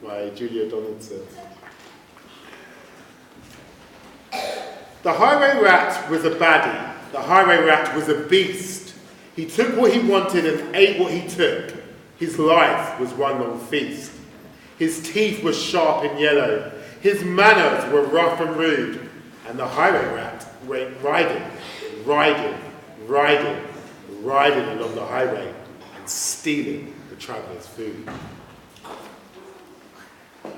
by Julia Donaldson. The highway rat was a baddie. The highway rat was a beast. He took what he wanted and ate what he took. His life was one long feast. His teeth were sharp and yellow. His manners were rough and rude. And the highway rat went riding along the highway and stealing the traveller's food.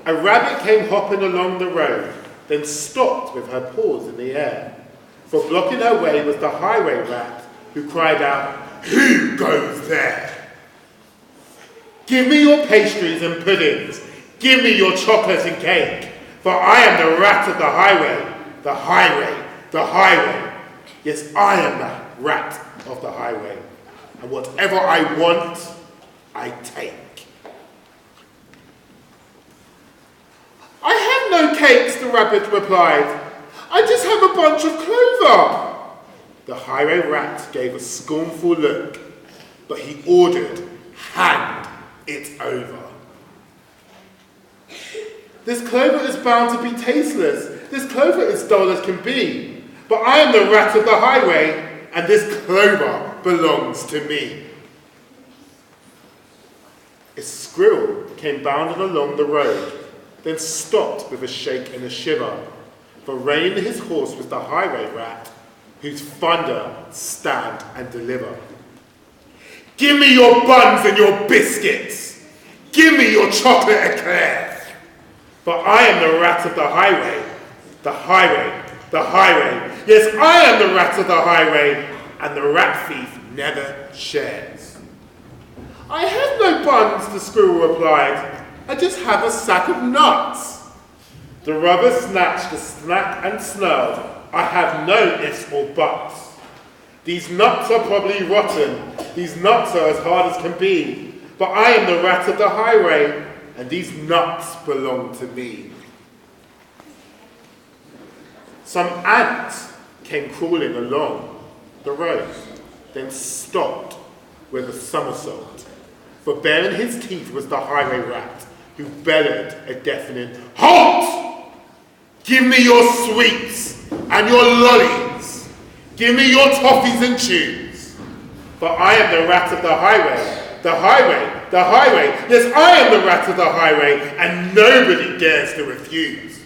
A rabbit came hopping along the road, then stopped with her paws in the air. For blocking her way was the highway rat, who cried out, "Who goes there? Give me your pastries and puddings. Give me your chocolate and cake. For I am the rat of the highway, the highway, the highway. Yes, I am the rat of the highway. And whatever I want, I take." "I have no cakes," the rabbit replied. "I just have a bunch of clover." The highway rat gave a scornful look, but he ordered, "Hand it over." "This clover is bound to be tasteless. This clover is dull as can be. But I am the rat of the highway, and this clover belongs to me." A squirrel came bounding along the road, then stopped with a shake and a shiver. For reining his horse was the highway rat, whose thunder stand and deliver. "Give me your buns and your biscuits. Give me your chocolate eclairs. For I am the rat of the highway, the highway, the highway. Yes, I am the rat of the highway, and the rat thief never shares." "I have no buns," the squirrel replied. "I just have a sack of nuts." The robber snatched a snack and snarled, "I have no ifs or buts. These nuts are probably rotten. These nuts are as hard as can be. But I am the rat of the highway, and these nuts belong to me." Some ants came crawling along the road, then stopped with a somersault. For baring his teeth was the highway rat, who bellowed a deafening, "Halt! Give me your sweets and your lollies. Give me your toffees and chews. For I am the rat of the highway, the highway, the highway. Yes, I am the rat of the highway, and nobody dares to refuse."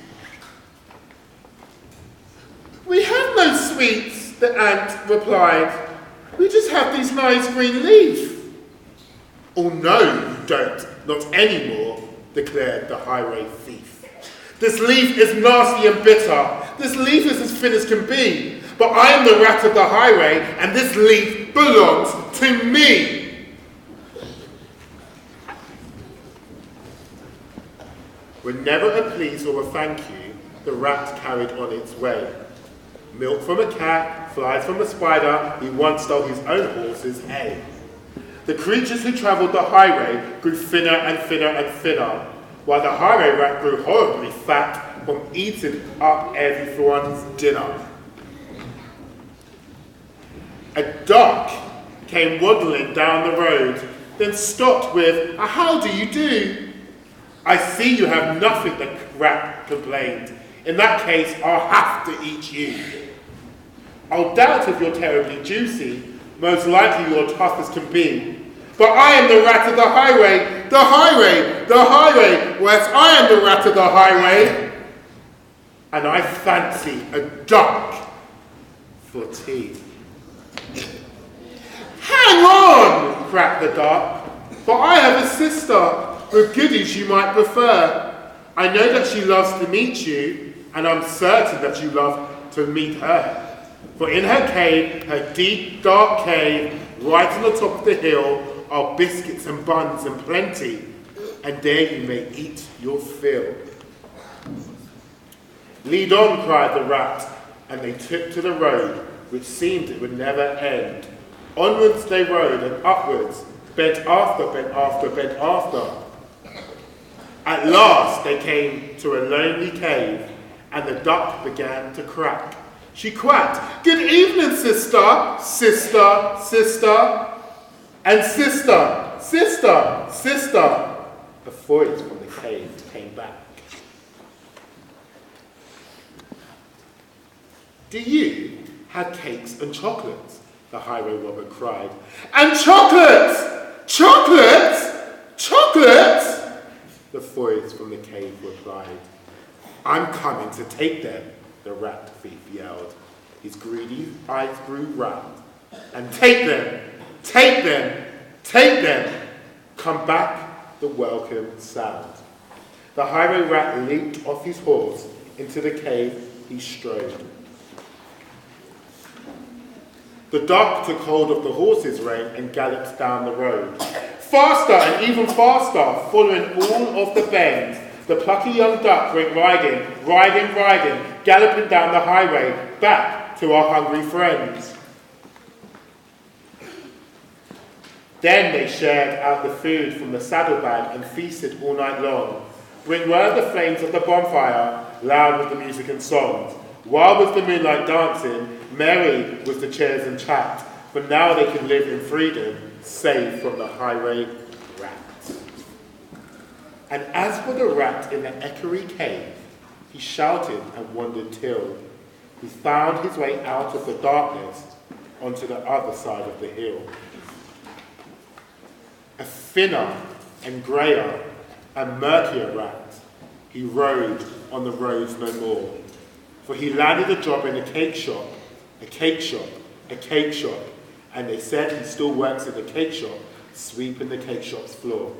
"We have no sweets," the ant replied. "We just have these nice green leaves." "Oh no, you don't, not anymore," declared the highway thief. "This leaf is nasty and bitter. This leaf is as thin as can be. But I am the rat of the highway, and this leaf belongs to me." With never a please or a thank you, the rat carried on its way. Milk from a cat, flies from a spider, he once stole his own horse's hay. The creatures who travelled the highway grew thinner and thinner and thinner, while the highway rat grew horribly fat from eating up everyone's dinner. A duck came waddling down the road, then stopped with, "How do you do?" "I see you have nothing," the rat complained. "In that case, I'll have to eat you." "I'll doubt if you're terribly juicy. Most likely you're tough as can be. But I am the rat of the highway, the highway, the highway. Yes, I am the rat of the highway. And I fancy a duck for tea." "Hang on," cracked the duck. "For I have a sister with goodies you might prefer. I know that she loves to meet you, and I'm certain that you love to meet her. For in her cave, her deep, dark cave, right on the top of the hill, are biscuits and buns and plenty, and there you may eat your fill." "Lead on," cried the rat, and they took to the road, which seemed it would never end. Onwards they rode, and upwards, bent after, bent after, bent after. At last they came to a lonely cave, and the duck began to crack. She quacked, "Good evening, sister, sister, sister, and sister, sister, sister." A voice from the cave came back. "Do you have cakes and chocolates?" the highway robber cried. "And chocolates! Chocolates! Chocolates!" the voice from the cave replied. "I'm coming to take them," the rat thief yelled. His greedy eyes grew round. "And take them! Take them! Take them! Come back the welcome sound." The highway rat leaped off his horse. Into the cave he strode. The duck took hold of the horse's rein and galloped down the road. Faster and even faster, following all of the bends, the plucky young duck went riding, riding, riding, galloping down the highway, back to our hungry friends. Then they shared out the food from the saddlebag and feasted all night long. When were the flames of the bonfire, loud with the music and songs. Wild was the moonlight dancing, merry was the cheers and chat, for now they could live in freedom, safe from the highway rat. And as for the rat in the echoey cave, he shouted and wandered till he found his way out of the darkness onto the other side of the hill. A thinner and greyer and murkier rat, he rode on the roads no more, for he landed a job in a cake shop, a cake shop, a cake shop, and they said he still works in the cake shop, sweeping the cake shop's floor.